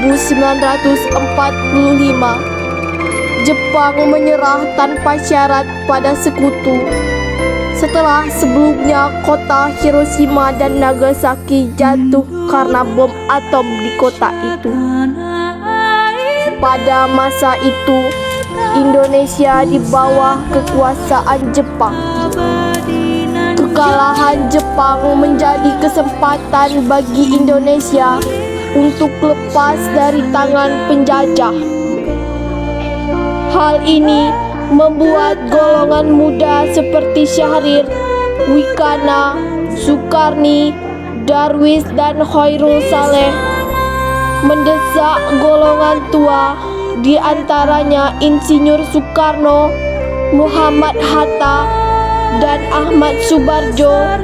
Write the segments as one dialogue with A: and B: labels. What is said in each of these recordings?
A: 1945, Jepang menyerah tanpa syarat pada sekutu. Setelah sebelumnya kota Hiroshima dan Nagasaki jatuh karena bom atom di kota itu. Pada masa itu, Indonesia di bawah kekuasaan Jepang. Kekalahan Jepang menjadi kesempatan bagi Indonesia untuk lepas dari tangan penjajah. Hal ini membuat golongan muda seperti Syahrir, Wikana, Sukarni, Darwis, dan Khairul Saleh mendesak golongan tua, di antaranya Insinyur Soekarno, Muhammad Hatta, dan Ahmad Subarjo,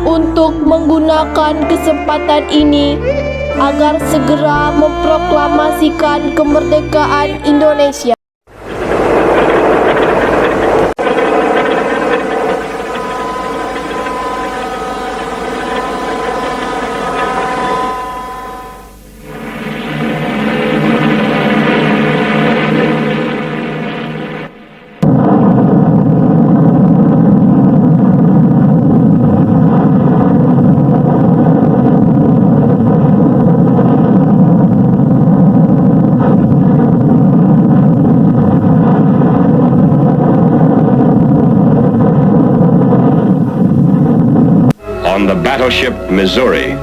A: untuk menggunakan kesempatan ini agar segera memproklamasikan kemerdekaan Indonesia.
B: On the battleship Missouri.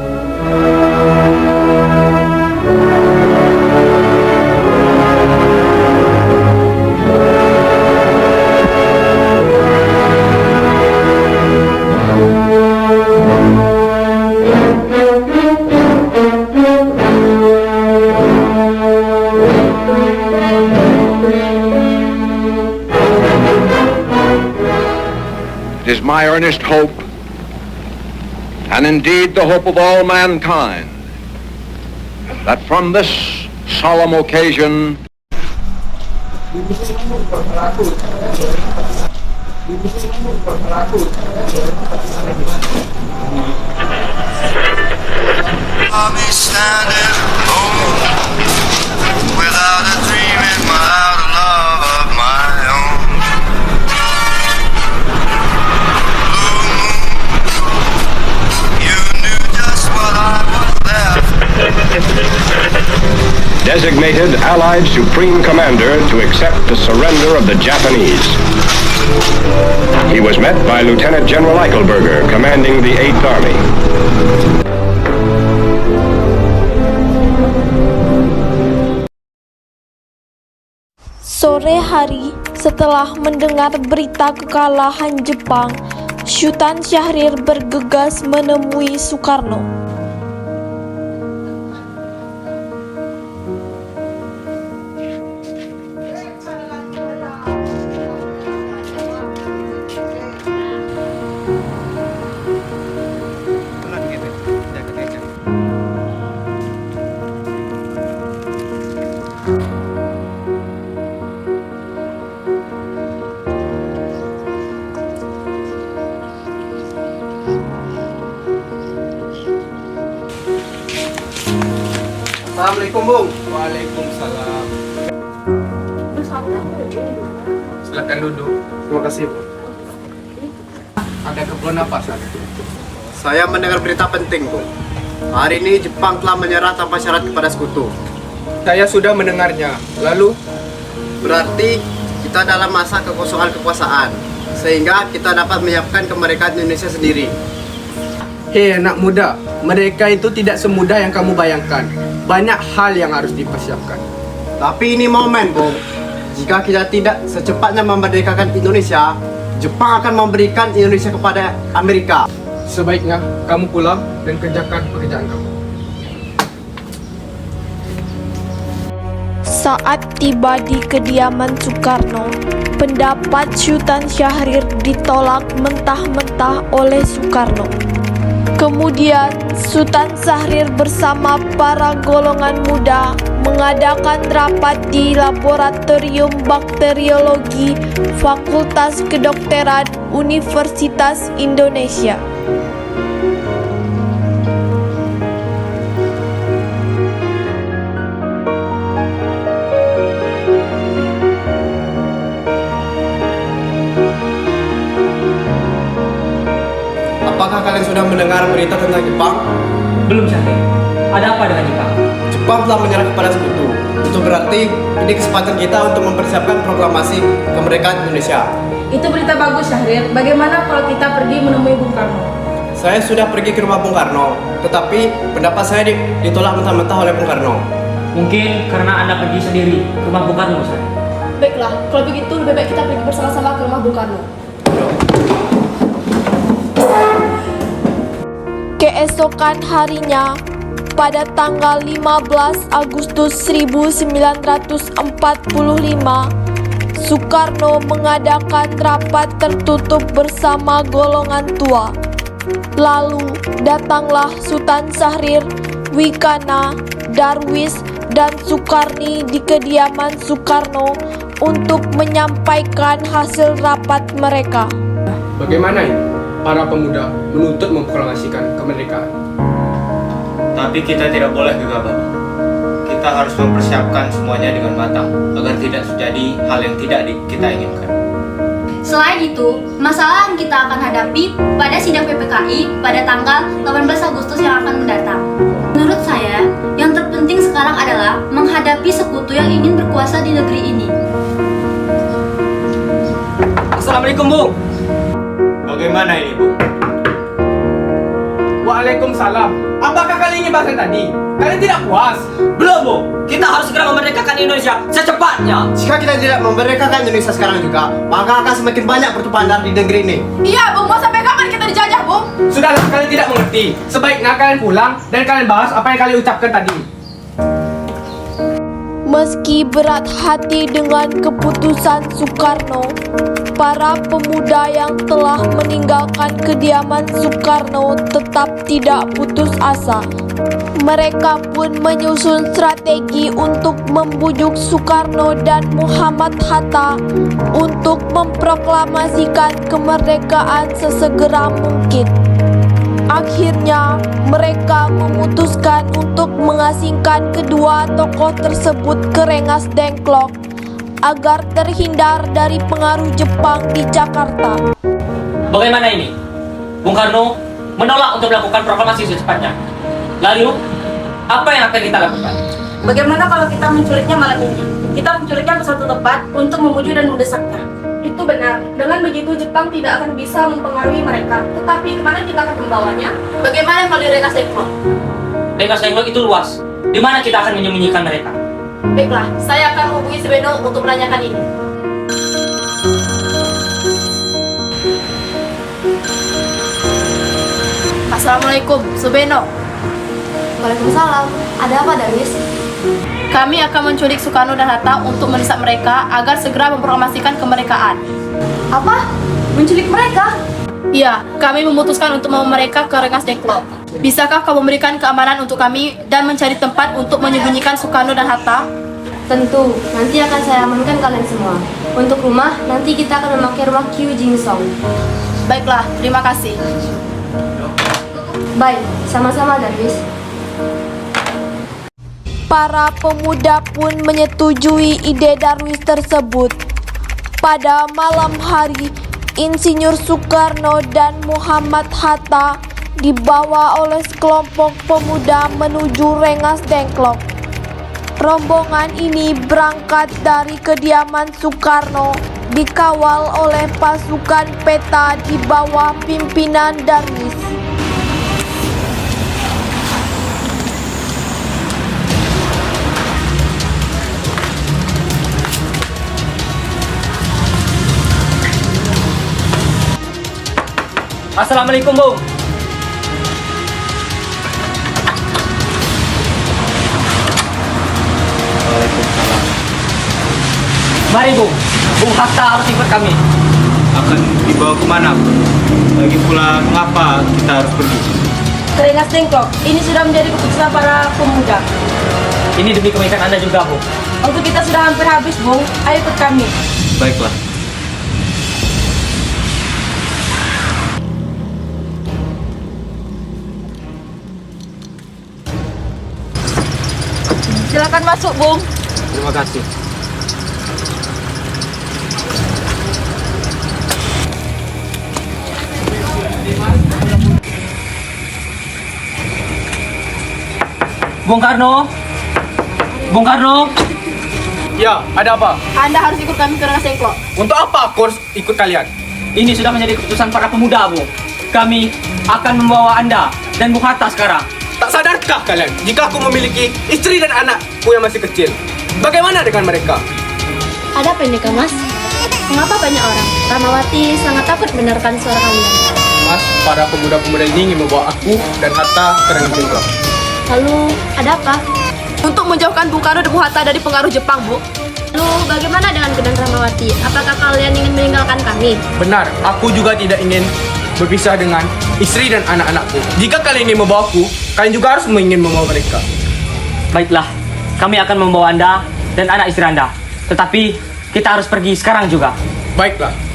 B: It is my earnest hope, and indeed the hope of all mankind, that from this solemn occasion
C: me standing alone, without a dream and without a love of my own.
B: Designated Allied Supreme Commander to accept the surrender of the Japanese. He was met by Lieutenant General Eichelberger, commanding the 8th Army.
A: Sore hari, setelah mendengar berita kekalahan Jepang, Sultan Syahrir bergegas menemui Soekarno.
D: Assalamualaikum, Bung.
E: Waalaikumsalam. Silakan duduk.
D: Terima kasih, Bung.
E: Ada keperluan apa, San?
D: Saya mendengar berita penting, Bung. Hari ini Jepang telah menyerah tanpa syarat kepada sekutu.
E: Saya sudah mendengarnya. Lalu,
D: Berarti kita dalam masa kekosongan kekuasaan, sehingga kita dapat menyiapkan kemerdekaan Indonesia sendiri.
E: hei anak muda, mereka itu tidak semudah yang kamu bayangkan. Banyak hal yang harus dipersiapkan.
D: Tapi ini momen, Bung. Jika kita tidak secepatnya memerdekakan Indonesia, Jepang akan memberikan Indonesia kepada Amerika.
E: Sebaiknya kamu pulang dan kerjakan pekerjaan kamu.
A: Saat tiba di kediaman Soekarno, pendapat Sultan Syahrir ditolak mentah-mentah oleh Soekarno. Kemudian Sultan Syahrir bersama para golongan muda mengadakan rapat di Laboratorium Bakteriologi Fakultas Kedokteran Universitas Indonesia.
D: berita tentang Jepang?
F: Belum, Syahrir. Ada apa dengan Jepang?
D: Jepang telah menyerah kepada sekutu. Itu berarti ini kesempatan kita untuk mempersiapkan proklamasi kemerdekaan Indonesia.
G: Itu berita bagus, Syahrir. Bagaimana kalau kita pergi menemui Bung Karno?
D: Saya sudah pergi ke rumah Bung Karno, tetapi pendapat saya ditolak mentah-mentah oleh Bung Karno.
F: Mungkin karena Anda pergi sendiri ke rumah Bung Karno, Syahrir.
A: Baiklah, kalau begitu lebih baik kita pergi bersama-sama ke rumah Bung Karno. Keesokan harinya, pada tanggal 15 Agustus 1945, Soekarno mengadakan rapat tertutup bersama golongan tua. Lalu datanglah Sultan Syahrir, Wikana, Darwis, dan Sukarni di kediaman Soekarno untuk menyampaikan hasil rapat mereka.
E: Bagaimana ini? Para pemuda menuntut memproklamasikan kemerdekaan.
H: Tapi kita tidak boleh gegabah. Kita harus mempersiapkan semuanya dengan matang agar tidak terjadi hal yang tidak kita inginkan.
I: Selain itu, masalah yang kita akan hadapi pada sidang PPKI pada tanggal 18 Agustus yang akan mendatang. Menurut saya, yang terpenting sekarang adalah menghadapi sekutu yang ingin berkuasa di negeri ini.
F: Assalamualaikum, Bung.
H: Bagaimana ini, Bung?
E: Waalaikumsalam. Apakah kalian ingin bahas tadi? Kalian tidak puas?
F: Belum, Bung. Kita harus segera memerdekakan Indonesia secepatnya.
D: Jika kita tidak memerdekakan Indonesia sekarang juga, maka akan semakin banyak pertumpahan darah di negeri ini.
G: Iya, Bung. Mau sampai kapan kita dijajah, Bung?
E: Sudahlah, kalian tidak mengerti. Sebaiknya kalian pulang dan kalian bahas apa yang kalian ucapkan tadi.
A: Meski berat hati dengan keputusan Soekarno, para pemuda yang telah meninggalkan kediaman Soekarno tetap tidak putus asa. Mereka pun menyusun strategi untuk membujuk Soekarno dan Muhammad Hatta untuk memproklamasikan kemerdekaan sesegera mungkin. Akhirnya, mereka memutuskan untuk mengasingkan kedua tokoh tersebut ke Rengas Dengklok agar terhindar dari pengaruh Jepang di Jakarta.
F: Bagaimana ini? Bung Karno menolak untuk melakukan proklamasi secepatnya. Lalu, apa yang akan kita lakukan?
G: Bagaimana kalau kita menculiknya malam ini? Kita menculiknya ke suatu tempat untuk memuju dan mendesaknya. Itu benar. Dengan begitu Jepang tidak akan bisa mempengaruhi mereka. Tetapi kemana kita akan membawanya? Bagaimana kalau di Rengas Dengklok?
F: Rengas Dengklok itu luas. Di mana kita akan menyembunyikan mereka?
G: Baiklah, saya akan menghubungi Subeno untuk menanyakan ini. Assalamualaikum, Subeno.
I: Waalaikumsalam. Ada apa, Darwis?
G: Kami akan menculik Soekarno dan Hatta untuk mendesak mereka agar segera memproklamasikan kemerdekaan.
I: Apa? Menculik mereka?
G: Iya, kami memutuskan untuk membawa mereka ke Rengas Dengklok. Bisakah kau memberikan keamanan untuk kami dan mencari tempat untuk menyembunyikan Soekarno dan Hatta?
I: Tentu, nanti akan saya amankan kalian semua. Untuk rumah, nanti kita akan memakai rumah Kyu Jing Song.
G: Baiklah, terima kasih.
I: Baik, sama-sama Darwis.
A: Para pemuda pun menyetujui ide Darwis tersebut. Pada malam hari, Insinyur Soekarno dan Muhammad Hatta dibawa oleh sekelompok pemuda menuju Rengas Dengklok. Rombongan ini berangkat dari kediaman Soekarno, dikawal oleh pasukan peta di bawah pimpinan Darwis.
F: Assalamualaikum, Bung. Mari, Bung. Bung Hatta harus ikut kami.
H: Akan dibawa kemana? Lagi pula, mengapa kita harus pergi?
G: Ke Rengas Dengklok, ini sudah menjadi keputusan para pemuda.
F: Ini demi kebaikan Anda juga, Bung.
G: Waktu kita sudah hampir habis, Bung. Ayo ikut kami.
H: Baiklah.
G: Silakan masuk, Bung.
H: Terima kasih.
F: Bung Karno? Bung Karno?
E: Ya, ada apa?
G: Anda harus ikut kami ke Rengas Dengklok.
E: Untuk apa aku harus ikut kalian?
F: Ini sudah menjadi keputusan para pemuda, Bung. Kami akan membawa Anda dan Bung Hatta sekarang.
E: Tak sadarkah kalian jika aku memiliki istri dan anakku yang masih kecil? Bagaimana dengan mereka?
G: Ada apa ini, Mas? Mengapa banyak orang? Ramawati sangat takut mendengarkan suara kalian.
E: Mas, para pemuda-pemuda ini ingin membawa aku dan Hatta ke Rengas Dengklok.
G: Lalu, ada apa? Untuk menjauhkan Bung Karno dan Bung Hatta dari pengaruh Jepang, Bu. Lalu, bagaimana dengan Kedan Ramawati? Apakah kalian ingin meninggalkan kami?
E: Benar, aku juga tidak ingin berpisah dengan istri dan anak-anakku. Jika kalian ingin membawaku, kalian juga harus ingin membawa mereka.
F: Baiklah, kami akan membawa Anda dan anak istri Anda. Tetapi kita harus pergi sekarang juga.
E: Baiklah.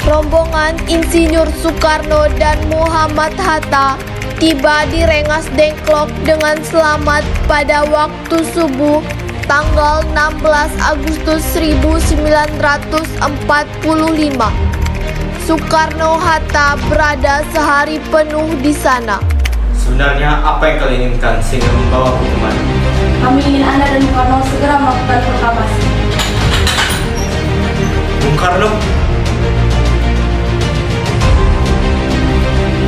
A: Rombongan Insinyur Soekarno dan Muhammad Hatta tiba di Rengas Dengklok dengan selamat pada waktu subuh tanggal 16 Agustus 1945. Soekarno-Hatta berada sehari penuh di sana.
H: Sebenarnya apa yang kalian inginkan sehingga membawa aku kemari?
G: Kami ingin Anda dan Bung Karno segera melakukan proklamasi.
H: Bung Karno?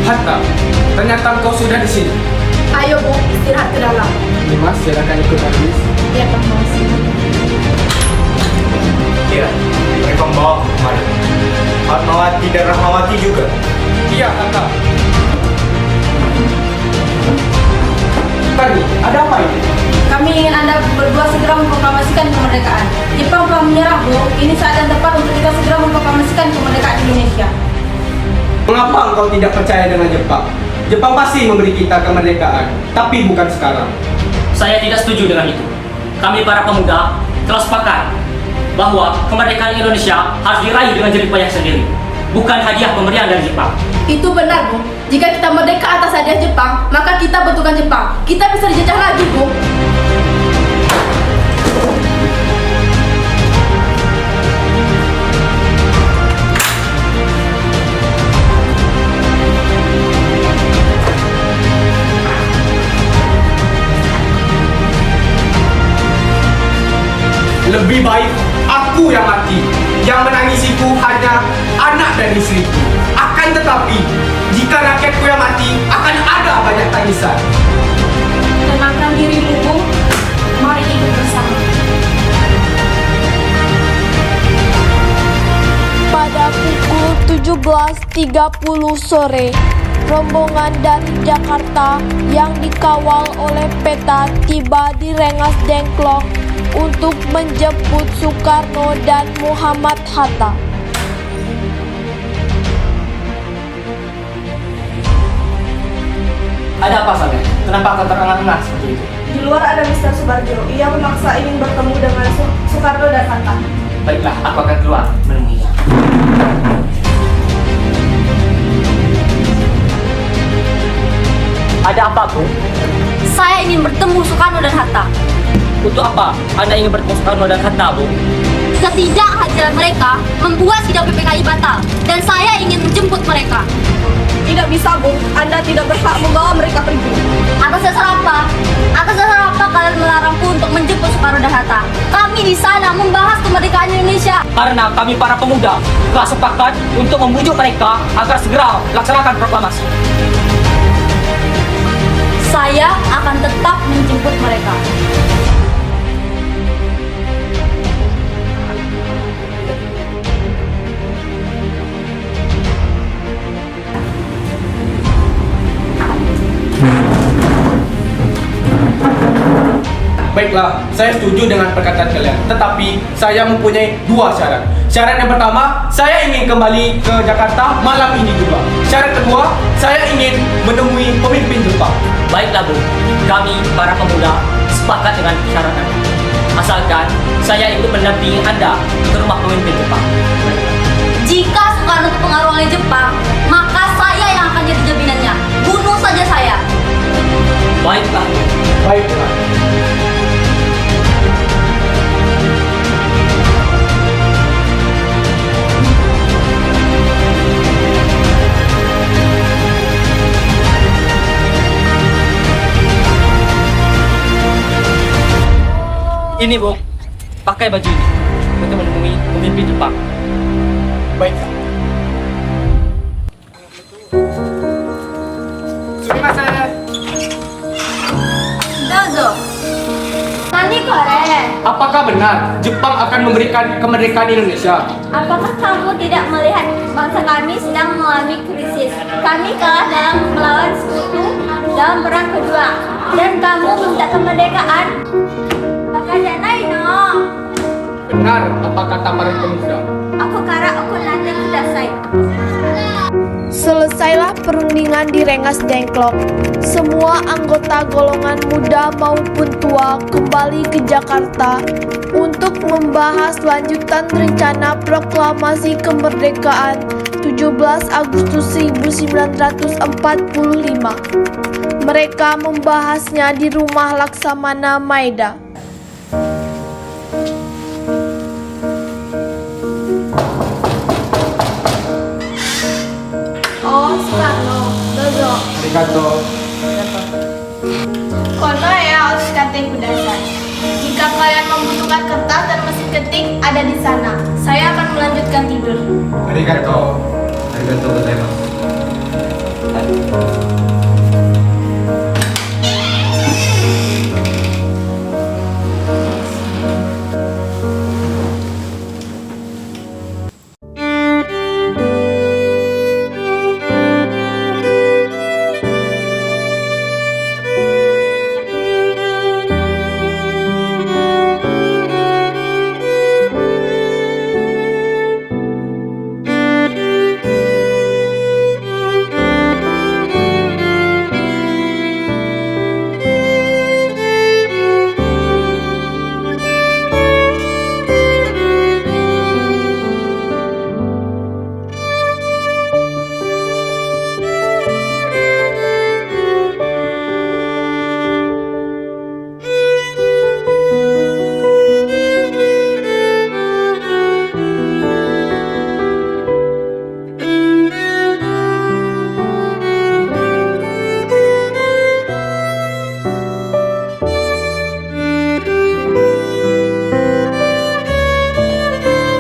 E: Hatta, ternyata engkau sudah di sini.
G: Ayo, Bu, istirahat ke dalam.
E: Mas, silakan ikut habis.
G: Ya, Kang Mas.
H: Iya, mereka membawa aku kemari. Fatmawati dan Rahmawati juga.
E: Iya, Hatta. Tadi, ada apa ini?
G: Kami ingin Anda berdua segera memproklamasikan kemerdekaan. Jepang telah menyerah, Bu. Ini saat yang tepat untuk kita segera memproklamasikan kemerdekaan Indonesia.
E: Mengapa engkau tidak percaya dengan Jepang? Jepang pasti memberi kita kemerdekaan, tapi bukan sekarang.
F: Saya tidak setuju dengan itu. Kami para pemuda telah sepakat bahwa kemerdekaan Indonesia harus diraih dengan jerih payah sendiri, bukan hadiah pemberian dari Jepang.
G: Itu benar, Bu. Jika kita merdeka atas hadiah Jepang, maka kita bentukan Jepang. Kita bisa dijajah lagi, Bu.
E: Lebih baik aku yang mati. Yang menangisiku hanya anak dan istriku. Akan tetapi, jika rakyatku yang mati, akan ada banyak tangisan.
G: Tenangkan dirimu, Bu. Mari hidup bersama.
A: Pada pukul 17.30 sore, rombongan dari Jakarta yang dikawal oleh peta tiba di Rengas Dengklok untuk menjemput Soekarno dan Muhammad Hatta.
F: Ada apa, Saga? Kenapa kau terengah-engah seperti itu?
G: Di luar ada Mr. Subarjo. Ia memaksa ingin bertemu dengan Soekarno dan Hatta.
F: Baiklah, aku akan keluar menemuinya. Ada apa, Bu?
I: Saya ingin bertemu Soekarno dan Hatta.
F: Untuk apa Anda ingin bertemu Soekarno dan Hatta, Bu?
I: Ketidakhadiran mereka membuat sidang PPKI batal, dan saya ingin menjemput mereka.
G: Tidak bisa, Bu. Anda tidak berhak membawa mereka pergi.
I: Atas dasar apa? Atas dasar apa kalian melarangku untuk menjemput Soekarno dan Hatta? Kami di sana membahas kemerdekaan Indonesia.
F: Karena kami para pemuda telah sepakat untuk membujuk mereka agar segera melaksanakan proklamasi.
I: Saya akan tetap menjemput mereka.
E: Baiklah, saya setuju dengan perkataan kalian. Tetapi saya mempunyai dua syarat. Syarat yang pertama, saya ingin kembali ke Jakarta malam ini juga. Syarat kedua, saya ingin menemui pemimpin Jepang.
F: Baiklah Bu, kami para pemuda sepakat dengan syarat Anda. Asalkan saya ikut mendampingi Anda ke rumah pemimpin Jepang.
I: Jika Soekarno terpengaruh oleh Jepang, maka saya yang akan jadi jaminannya. Bunuh saja saya.
F: Baiklah.
E: Baiklah.
F: Ini Bu, pakai baju ini untuk menemui pemimpin Jepang.
E: Baiklah. Sumimasen.
I: Dozo. Nani kore?
E: Apakah benar Jepang akan memberikan kemerdekaan Indonesia?
I: Apakah kamu tidak melihat bangsa kami sedang mengalami krisis? Kami kalah dalam melawan sekutu dalam perang kedua, dan kamu minta kemerdekaan? Bakajanai no.
E: Benar apa kata para pemuda?
I: Aku kara aku nanti kudasai.
A: Selesailah perundingan di Rengas Dengklok. Semua anggota golongan muda maupun tua kembali ke Jakarta untuk membahas lanjutan rencana proklamasi kemerdekaan 17 Agustus 1945. Mereka membahasnya di rumah Laksamana Maeda.
G: Oh, Soekarno, Dozo.
E: Arigato.
G: Kono ya harus kating kudasai. Jika kalian membutuhkan kertas dan mesin ketik, ada di sana. Saya akan melanjutkan tidur.
E: Arigato. Arigato gozaimasu.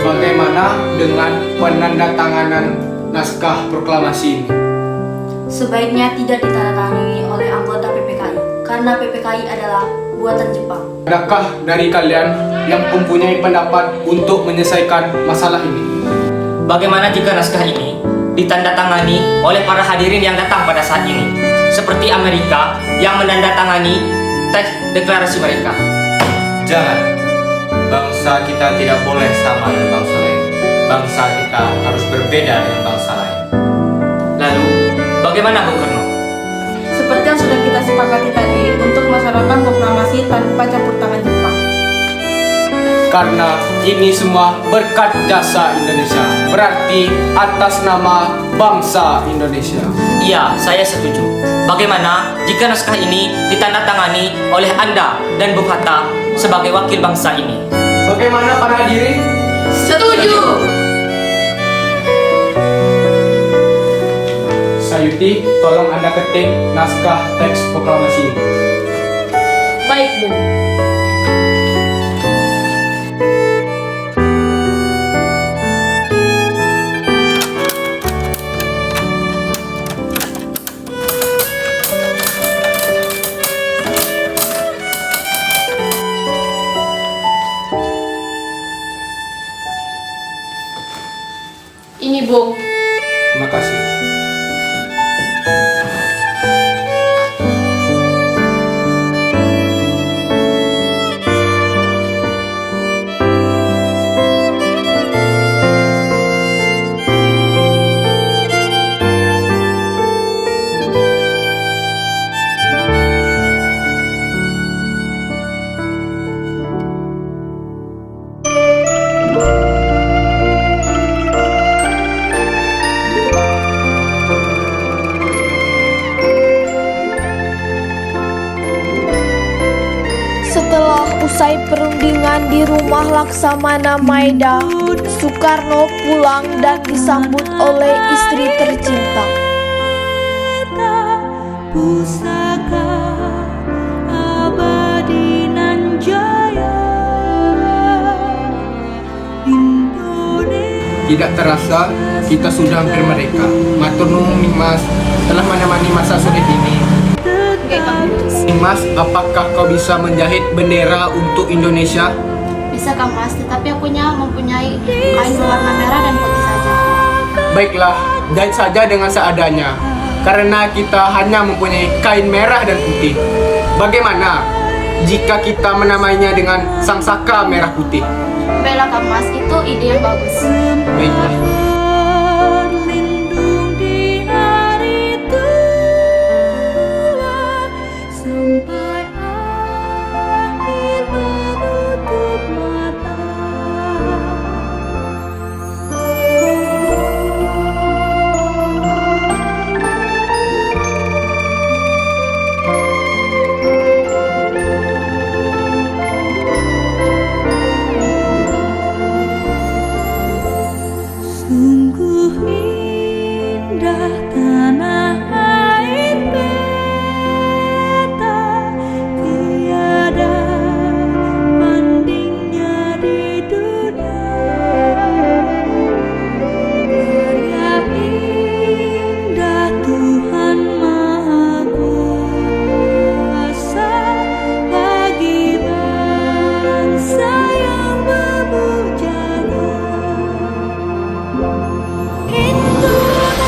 E: Bagaimana dengan penandatanganan naskah proklamasi ini?
I: Sebaiknya tidak ditandatangani oleh anggota PPKI karena PPKI adalah buatan Jepang.
E: Adakah dari kalian yang mempunyai pendapat untuk menyelesaikan masalah ini?
F: Bagaimana jika naskah ini ditandatangani oleh para hadirin yang datang pada saat ini, seperti Amerika yang menandatangani teks deklarasi mereka?
H: Jangan. Bangsa kita tidak boleh sama dengan bangsa lain. Bangsa kita harus berbeda dengan bangsa lain.
F: Lalu, bagaimana Bung Karno?
G: Seperti yang sudah kita sepakati tadi, untuk melaksanakan proklamasi tanpa campur tangan Jepang.
E: Karena ini semua berkat jasa Indonesia. Berarti atas nama bangsa Indonesia.
F: Iya, saya setuju. Bagaimana jika naskah ini ditandatangani oleh Anda dan Bung Hatta sebagai wakil bangsa ini?
E: Bagaimana para hadirin?
G: Setuju!
E: Sayuti, tolong Anda ketik naskah teks proklamasi ini.
G: Baik, Bu. Ini, Bung.
E: Terima kasih.
A: usai perundingan di rumah Laksamana Maeda, Soekarno pulang dan disambut oleh istri tercinta.
J: Pusaka abadi nan jaya Indonesia.
E: Tidak terasa kita sudah hampir merdeka. Matur nuwun Mas telah menemani masa sulit ini. Mas, apakah kau bisa menjahit bendera untuk Indonesia?
I: Bisa Kang Mas, tetapi aku mempunyai kain berwarna merah dan putih saja.
E: Baiklah, jahit saja dengan seadanya. Karena kita hanya mempunyai kain merah dan putih. Bagaimana jika kita menamainya dengan Sang Saka Merah Putih?
I: Baiklah Kang Mas, itu ide yang bagus.
E: Baiklah.
J: Berlindung di hari tua sampai akhir menutup mata. Sungguh indah tanah air beta, tiada bandingnya di dunia. Karya indah Tuhan Maha Kuasa bagi bangsa yang memujanya.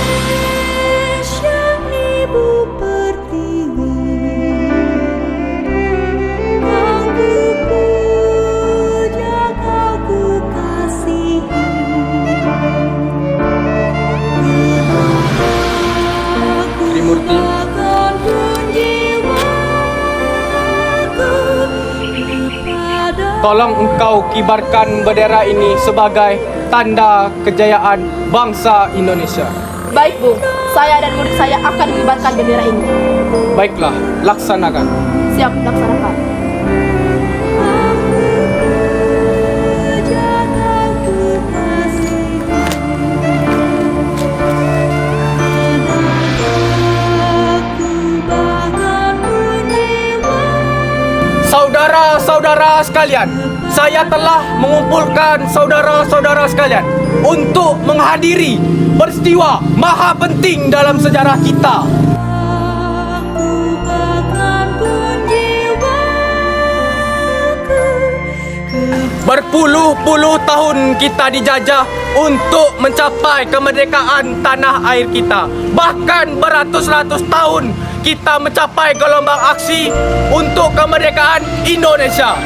J: Indonesia ibu pertiwi, kau ku puja, kau ku kasihi.
E: Trimurti,
J: Akan pun jiwaku kepada
E: tolong engkau kibarkan bendera ini sebagai tanda kejayaan bangsa Indonesia.
G: Baik Bu, saya dan murid saya akan mengibarkan bendera ini.
E: Baiklah, laksanakan.
G: Siap, laksanakan.
E: Saudara-saudara sekalian, saya telah mengumpulkan saudara-saudara sekalian untuk menghadiri peristiwa maha penting dalam sejarah kita. Berpuluh-puluh tahun kita dijajah untuk mencapai kemerdekaan tanah air kita. Bahkan beratus-ratus tahun kita mencapai gelombang aksi untuk kemerdekaan Indonesia.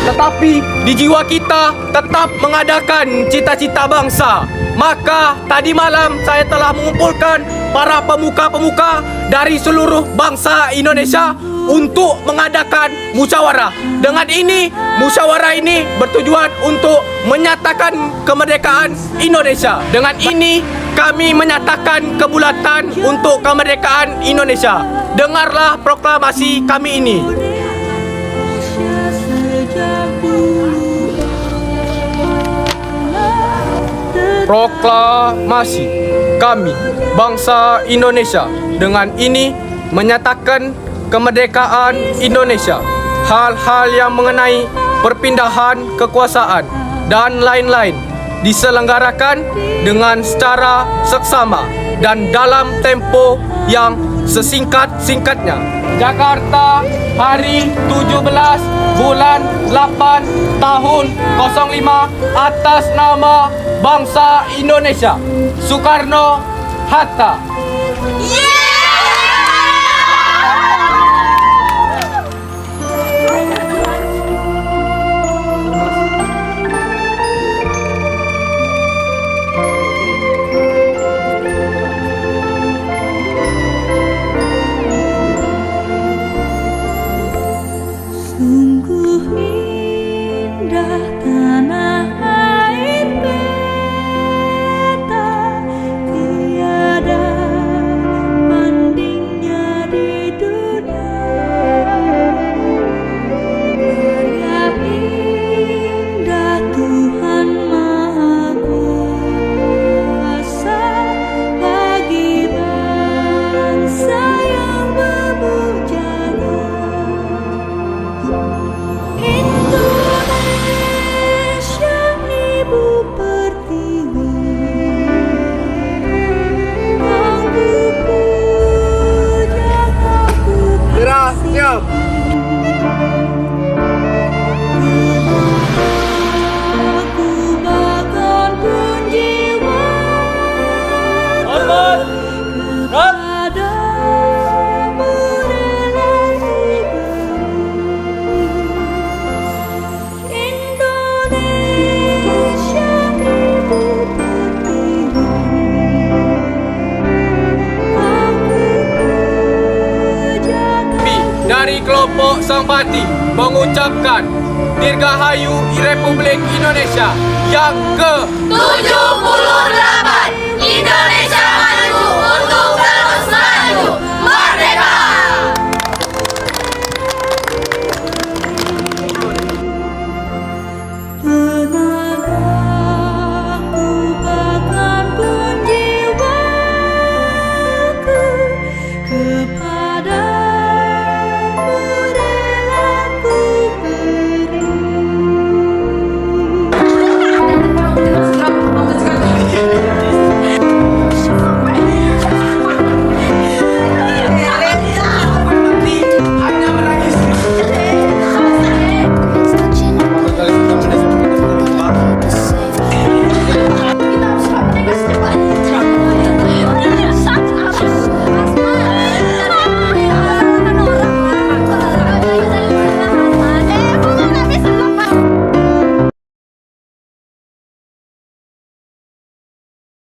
E: Tetapi di jiwa kita tetap mengadakan cita-cita bangsa. Maka tadi malam saya telah mengumpulkan para pemuka-pemuka dari seluruh bangsa Indonesia untuk mengadakan musyawarah. Dengan ini, musyawarah ini bertujuan untuk menyatakan kemerdekaan Indonesia. Dengan ini, kami menyatakan kebulatan untuk kemerdekaan Indonesia. Dengarlah proklamasi kami ini. Proklamasi kami, bangsa Indonesia, dengan ini menyatakan kemerdekaan Indonesia. Hal-hal yang mengenai perpindahan kekuasaan dan lain-lain diselenggarakan dengan secara seksama dan dalam tempo yang sesingkat-singkatnya. Jakarta, hari 17 bulan 8 tahun 05 atas nama bangsa Indonesia. Soekarno Hatta.
J: Sungguh indah tanah air beta, tiada Kepadamu rela Indonesia ibu pertiwi. Aku jaga
E: Dari kelompok Sang Parti mengucapkan Dirgahayu Republik Indonesia yang ke
G: 78 Indonesia